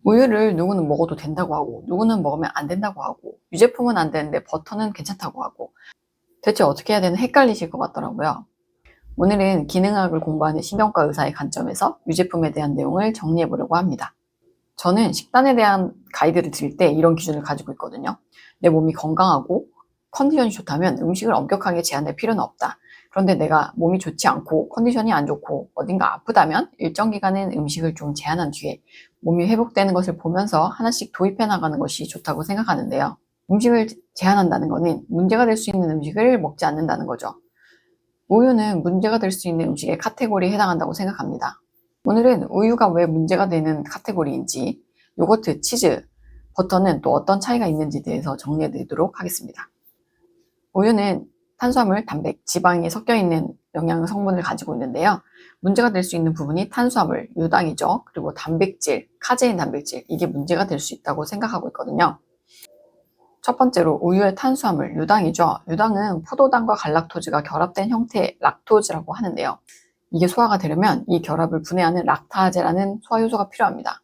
우유를 누구는 먹어도 된다고 하고 누구는 먹으면 안 된다고 하고 유제품은 안 되는데 버터는 괜찮다고 하고 대체 어떻게 해야 되나 헷갈리실 것 같더라고요. 오늘은 기능학을 공부하는 신경과 의사의 관점에서 유제품에 대한 내용을 정리해 보려고 합니다. 저는 식단에 대한 가이드를 드릴 때 이런 기준을 가지고 있거든요. 내 몸이 건강하고 컨디션이 좋다면 음식을 엄격하게 제한할 필요는 없다. 그런데 내가 몸이 좋지 않고 컨디션이 안 좋고 어딘가 아프다면 일정 기간은 음식을 좀 제한한 뒤에 몸이 회복되는 것을 보면서 하나씩 도입해 나가는 것이 좋다고 생각하는데요. 음식을 제한한다는 것은 문제가 될 수 있는 음식을 먹지 않는다는 거죠. 우유는 문제가 될 수 있는 음식의 카테고리에 해당한다고 생각합니다. 오늘은 우유가 왜 문제가 되는 카테고리인지, 요거트, 치즈, 버터는 또 어떤 차이가 있는지에 대해서 정리해 드리도록 하겠습니다. 우유는 탄수화물, 단백, 지방이 섞여 있는 영양 성분을 가지고 있는데요. 문제가 될 수 있는 부분이 탄수화물, 유당이죠. 그리고 단백질, 카제인 단백질, 이게 문제가 될 수 있다고 생각하고 있거든요. 첫 번째로 우유의 탄수화물, 유당이죠. 유당은 포도당과 갈락토즈가 결합된 형태의 락토즈라고 하는데요. 이게 소화가 되려면 이 결합을 분해하는 락타제라는 소화 효소가 필요합니다.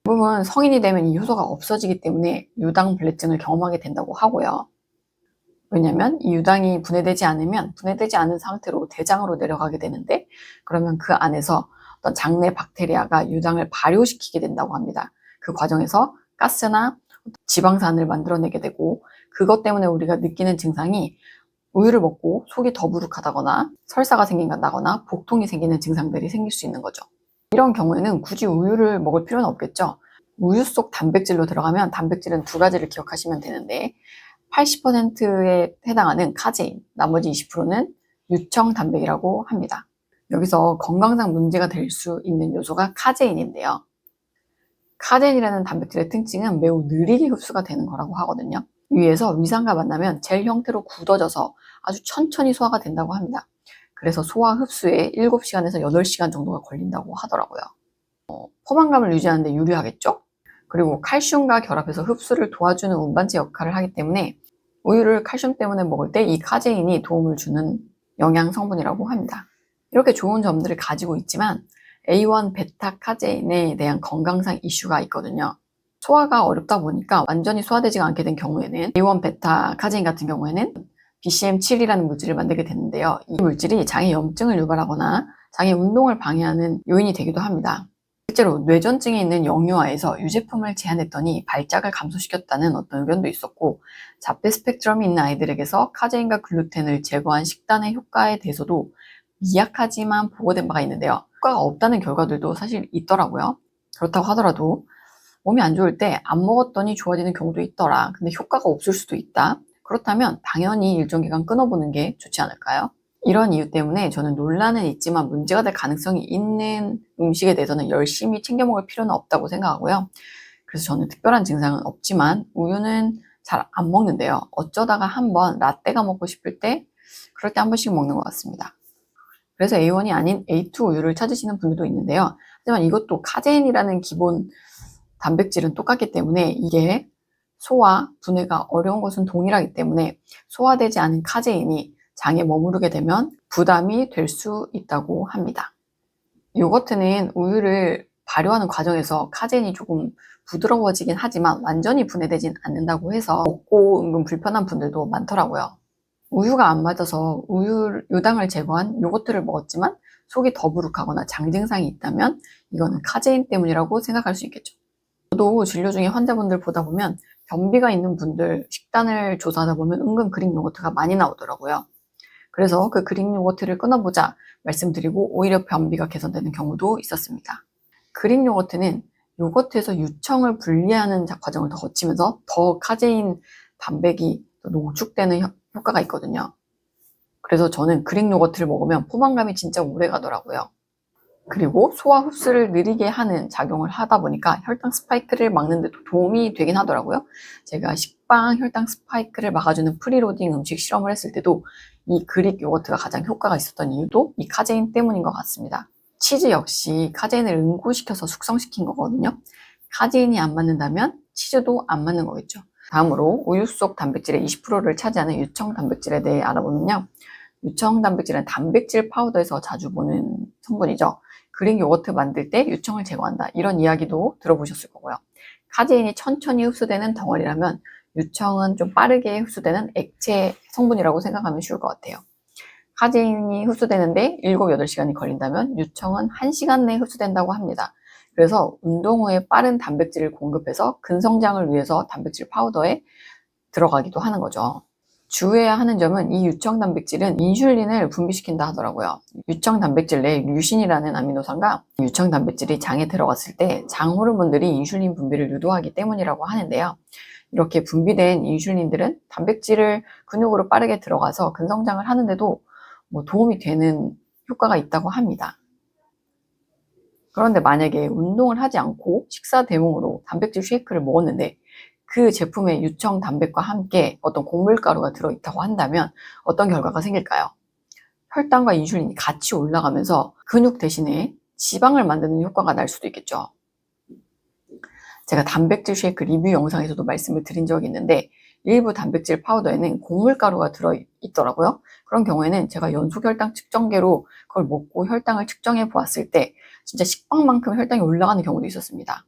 대부분 성인이 되면 이 효소가 없어지기 때문에 유당불내증을 경험하게 된다고 하고요. 왜냐면 이 유당이 분해되지 않으면 분해되지 않은 상태로 대장으로 내려가게 되는데 그러면 그 안에서 어떤 장내 박테리아가 유당을 발효시키게 된다고 합니다. 그 과정에서 가스나 지방산을 만들어내게 되고 그것 때문에 우리가 느끼는 증상이 우유를 먹고 속이 더부룩하다거나 설사가 생긴다거나 복통이 생기는 증상들이 생길 수 있는 거죠. 이런 경우에는 굳이 우유를 먹을 필요는 없겠죠. 우유 속 단백질로 들어가면 단백질은 두 가지를 기억하시면 되는데 80%에 해당하는 카제인, 나머지 20%는 유청 단백이라고 합니다. 여기서 건강상 문제가 될 수 있는 요소가 카제인인데요. 카제인이라는 단백질의 특징은 매우 느리게 흡수가 되는 거라고 하거든요. 위에서 위산과 만나면 젤 형태로 굳어져서 아주 천천히 소화가 된다고 합니다. 그래서 소화 흡수에 7시간에서 8시간 정도가 걸린다고 하더라고요. 포만감을 유지하는 데 유리하겠죠? 그리고 칼슘과 결합해서 흡수를 도와주는 운반체 역할을 하기 때문에 우유를 칼슘 때문에 먹을 때 이 카제인이 도움을 주는 영양 성분이라고 합니다. 이렇게 좋은 점들을 가지고 있지만 A1 베타 카제인에 대한 건강상 이슈가 있거든요. 소화가 어렵다 보니까 완전히 소화되지가 않게 된 경우에는 A1 베타 카제인 같은 경우에는 BCM7이라는 물질을 만들게 되는데요. 이 물질이 장의 염증을 유발하거나 장의 운동을 방해하는 요인이 되기도 합니다. 실제로 뇌전증에 있는 영유아에서 유제품을 제한했더니 발작을 감소시켰다는 어떤 의견도 있었고 자폐 스펙트럼이 있는 아이들에게서 카제인과 글루텐을 제거한 식단의 효과에 대해서도 미약하지만 보고된 바가 있는데요. 효과가 없다는 결과들도 사실 있더라고요. 그렇다고 하더라도 몸이 안 좋을 때 안 먹었더니 좋아지는 경우도 있더라. 근데 효과가 없을 수도 있다. 그렇다면 당연히 일정 기간 끊어보는 게 좋지 않을까요? 이런 이유 때문에 저는 논란은 있지만 문제가 될 가능성이 있는 음식에 대해서는 열심히 챙겨 먹을 필요는 없다고 생각하고요. 그래서 저는 특별한 증상은 없지만 우유는 잘 안 먹는데요. 어쩌다가 한번 라떼가 먹고 싶을 때 그럴 때 한 번씩 먹는 것 같습니다. 그래서 A1이 아닌 A2 우유를 찾으시는 분들도 있는데요. 하지만 이것도 카제인이라는 기본 단백질은 똑같기 때문에 이게 소화, 분해가 어려운 것은 동일하기 때문에 소화되지 않은 카제인이 장에 머무르게 되면 부담이 될 수 있다고 합니다. 요거트는 우유를 발효하는 과정에서 카제인이 조금 부드러워지긴 하지만 완전히 분해되진 않는다고 해서 먹고 은근 불편한 분들도 많더라고요. 우유가 안 맞아서 유당을 제거한 요거트를 먹었지만 속이 더부룩하거나 장 증상이 있다면 이거는 카제인 때문이라고 생각할 수 있겠죠. 저도 진료 중에 환자분들 보다 보면 변비가 있는 분들 식단을 조사하다 보면 은근 그릭 요거트가 많이 나오더라고요. 그래서 그 그릭 요거트를 끊어보자 말씀드리고 오히려 변비가 개선되는 경우도 있었습니다. 그릭 요거트는 요거트에서 유청을 분리하는 과정을 더 거치면서 더 카제인 단백이 농축되는 효과가 있거든요. 그래서 저는 그릭 요거트를 먹으면 포만감이 진짜 오래 가더라고요. 그리고 소화 흡수를 느리게 하는 작용을 하다 보니까 혈당 스파이크를 막는 데도 도움이 되긴 하더라고요. 제가 식빵 혈당 스파이크를 막아주는 프리로딩 음식 실험을 했을 때도 이 그릭 요거트가 가장 효과가 있었던 이유도 이 카제인 때문인 것 같습니다. 치즈 역시 카제인을 응고시켜서 숙성시킨 거거든요. 카제인이 안 맞는다면 치즈도 안 맞는 거겠죠. 다음으로 우유 속 단백질의 20%를 차지하는 유청 단백질에 대해 알아보면요. 유청 단백질은 단백질 파우더에서 자주 보는 성분이죠. 그릭 요거트 만들 때 유청을 제거한다. 이런 이야기도 들어보셨을 거고요. 카제인이 천천히 흡수되는 덩어리라면 유청은 좀 빠르게 흡수되는 액체 성분이라고 생각하면 쉬울 것 같아요. 카제인이 흡수되는데 7, 8시간이 걸린다면 유청은 1시간 내에 흡수된다고 합니다. 그래서 운동 후에 빠른 단백질을 공급해서 근성장을 위해서 단백질 파우더에 들어가기도 하는 거죠. 주의해야 하는 점은 이 유청 단백질은 인슐린을 분비시킨다 하더라고요. 유청 단백질 내에 류신이라는 아미노산과 유청 단백질이 장에 들어갔을 때 장 호르몬들이 인슐린 분비를 유도하기 때문이라고 하는데요. 이렇게 분비된 인슐린들은 단백질을 근육으로 빠르게 들어가서 근성장을 하는데도 도움이 되는 효과가 있다고 합니다. 그런데 만약에 운동을 하지 않고 식사 대용으로 단백질 쉐이크를 먹었는데 그 제품에 유청 단백과 함께 어떤 곡물가루가 들어있다고 한다면 어떤 결과가 생길까요? 혈당과 인슐린이 같이 올라가면서 근육 대신에 지방을 만드는 효과가 날 수도 있겠죠. 제가 단백질 쉐이크 리뷰 영상에서도 말씀을 드린 적이 있는데 일부 단백질 파우더에는 곡물가루가 들어있더라고요. 그런 경우에는 제가 연소혈당 측정계로 그걸 먹고 혈당을 측정해 보았을 때 진짜 식빵만큼 혈당이 올라가는 경우도 있었습니다.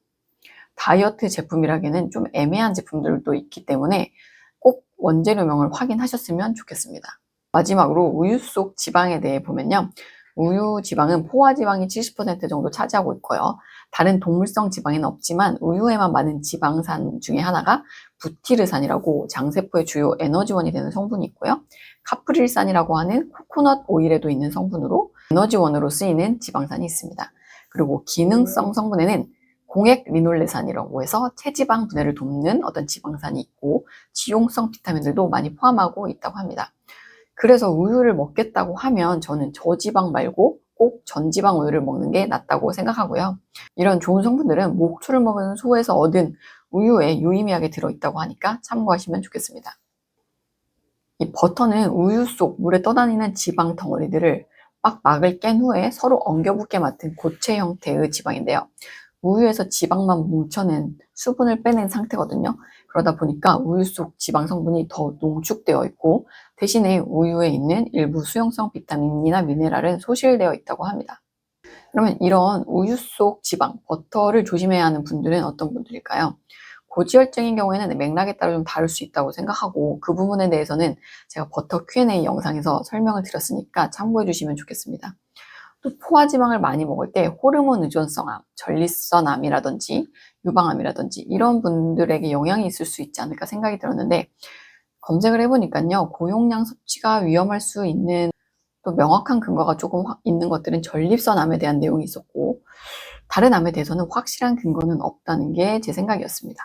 다이어트 제품이라기에는 좀 애매한 제품들도 있기 때문에 꼭 원재료명을 확인하셨으면 좋겠습니다. 마지막으로 우유 속 지방에 대해 보면요. 우유 지방은 포화 지방이 70% 정도 차지하고 있고요. 다른 동물성 지방에는 없지만 우유에만 많은 지방산 중에 하나가 부티르산이라고 장세포의 주요 에너지원이 되는 성분이 있고요. 카프릴산이라고 하는 코코넛 오일에도 있는 성분으로 에너지원으로 쓰이는 지방산이 있습니다. 그리고 기능성 성분에는 공액 리놀레산이라고 해서 체지방 분해를 돕는 어떤 지방산이 있고 지용성 비타민들도 많이 포함하고 있다고 합니다. 그래서 우유를 먹겠다고 하면 저는 저지방 말고 꼭 전지방 우유를 먹는 게 낫다고 생각하고요. 이런 좋은 성분들은 목초를 먹은 소에서 얻은 우유에 유의미하게 들어있다고 하니까 참고하시면 좋겠습니다. 이 버터는 우유 속 물에 떠다니는 지방 덩어리들을 막을 깬 후에 서로 엉겨붙게 맡은 고체 형태의 지방인데요. 우유에서 지방만 뭉쳐낸 수분을 빼낸 상태거든요. 그러다 보니까 우유 속 지방 성분이 더 농축되어 있고 대신에 우유에 있는 일부 수용성 비타민이나 미네랄은 소실되어 있다고 합니다. 그러면 이런 우유 속 지방, 버터를 조심해야 하는 분들은 어떤 분들일까요? 고지혈증인 경우에는 맥락에 따라 좀 다를 수 있다고 생각하고 그 부분에 대해서는 제가 버터 Q&A 영상에서 설명을 드렸으니까 참고해 주시면 좋겠습니다. 또 포화지방을 많이 먹을 때 호르몬 의존성암, 전립선암이라든지 유방암이라든지 이런 분들에게 영향이 있을 수 있지 않을까 생각이 들었는데 검색을 해보니까요. 고용량 섭취가 위험할 수 있는 또 명확한 근거가 조금 있는 것들은 전립선암에 대한 내용이 있었고 다른 암에 대해서는 확실한 근거는 없다는 게 제 생각이었습니다.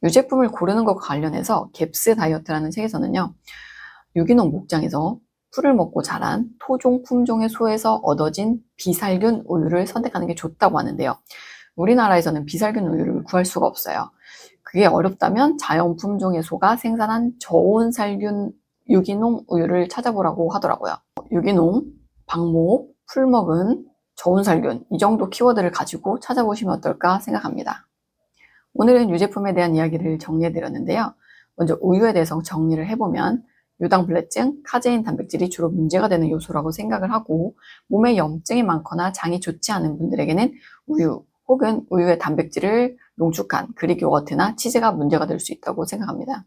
유제품을 고르는 것과 관련해서 갭스 다이어트라는 책에서는요. 유기농 목장에서 풀을 먹고 자란 토종 품종의 소에서 얻어진 비살균 우유를 선택하는 게 좋다고 하는데요. 우리나라에서는 비살균 우유를 구할 수가 없어요. 그게 어렵다면 자연 품종의 소가 생산한 저온살균 유기농 우유를 찾아보라고 하더라고요. 유기농, 방목, 풀먹은, 저온살균 이 정도 키워드를 가지고 찾아보시면 어떨까 생각합니다. 오늘은 유제품에 대한 이야기를 정리해드렸는데요. 먼저 우유에 대해서 정리를 해보면 유당불내증, 카제인 단백질이 주로 문제가 되는 요소라고 생각을 하고 몸에 염증이 많거나 장이 좋지 않은 분들에게는 우유 혹은 우유의 단백질을 농축한 그릭 요거트나 치즈가 문제가 될 수 있다고 생각합니다.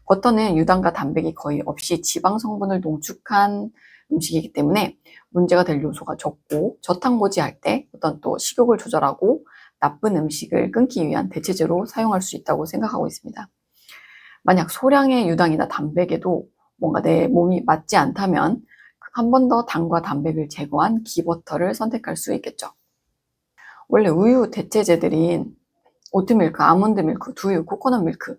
버터는 유당과 단백이 거의 없이 지방 성분을 농축한 음식이기 때문에 문제가 될 요소가 적고 저탄고지할 때 어떤 또 식욕을 조절하고 나쁜 음식을 끊기 위한 대체제로 사용할 수 있다고 생각하고 있습니다. 만약 소량의 유당이나 단백에도 뭔가 내 몸이 맞지 않다면 한 번 더 당과 단백을 제거한 기버터를 선택할 수 있겠죠. 원래 우유 대체제들인 오트밀크, 아몬드밀크, 두유, 코코넛 밀크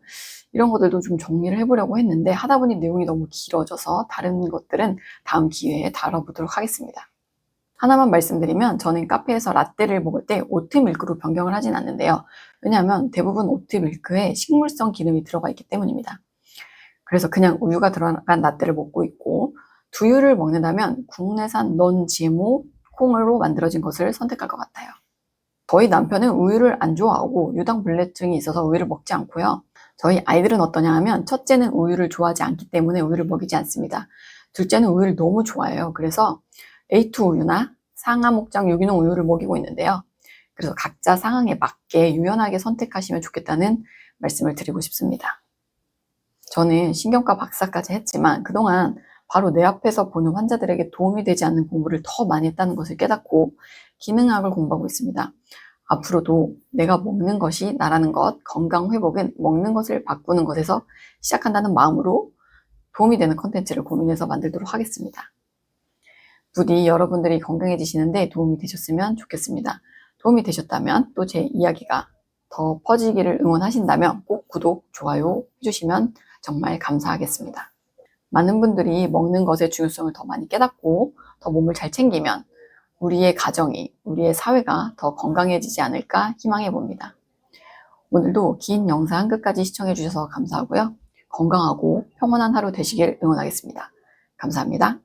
이런 것들도 좀 정리를 해보려고 했는데 하다 보니 내용이 너무 길어져서 다른 것들은 다음 기회에 다뤄보도록 하겠습니다. 하나만 말씀드리면 저는 카페에서 라떼를 먹을 때 오트밀크로 변경을 하진 않는데요. 왜냐하면 대부분 오트밀크에 식물성 기름이 들어가 있기 때문입니다. 그래서 그냥 우유가 들어간 라떼를 먹고 있고 두유를 먹는다면 국내산 넌 GMO 콩으로 만들어진 것을 선택할 것 같아요. 저희 남편은 우유를 안 좋아하고 유당불내증이 있어서 우유를 먹지 않고요. 저희 아이들은 어떠냐 하면 첫째는 우유를 좋아하지 않기 때문에 우유를 먹이지 않습니다. 둘째는 우유를 너무 좋아해요. 그래서 A2 우유나 상하 목장 유기농 우유를 먹이고 있는데요. 그래서 각자 상황에 맞게 유연하게 선택하시면 좋겠다는 말씀을 드리고 싶습니다. 저는 신경과 박사까지 했지만 그동안 바로 내 앞에서 보는 환자들에게 도움이 되지 않는 공부를 더 많이 했다는 것을 깨닫고 기능학을 공부하고 있습니다. 앞으로도 내가 먹는 것이 나라는 것, 건강 회복은 먹는 것을 바꾸는 것에서 시작한다는 마음으로 도움이 되는 컨텐츠를 고민해서 만들도록 하겠습니다. 부디 여러분들이 건강해지시는데 도움이 되셨으면 좋겠습니다. 도움이 되셨다면 또 제 이야기가 더 퍼지기를 응원하신다면 꼭 구독, 좋아요 해주시면 정말 감사하겠습니다. 많은 분들이 먹는 것의 중요성을 더 많이 깨닫고 더 몸을 잘 챙기면 우리의 가정이, 우리의 사회가 더 건강해지지 않을까 희망해 봅니다. 오늘도 긴 영상 끝까지 시청해 주셔서 감사하고요. 건강하고 평온한 하루 되시길 응원하겠습니다. 감사합니다.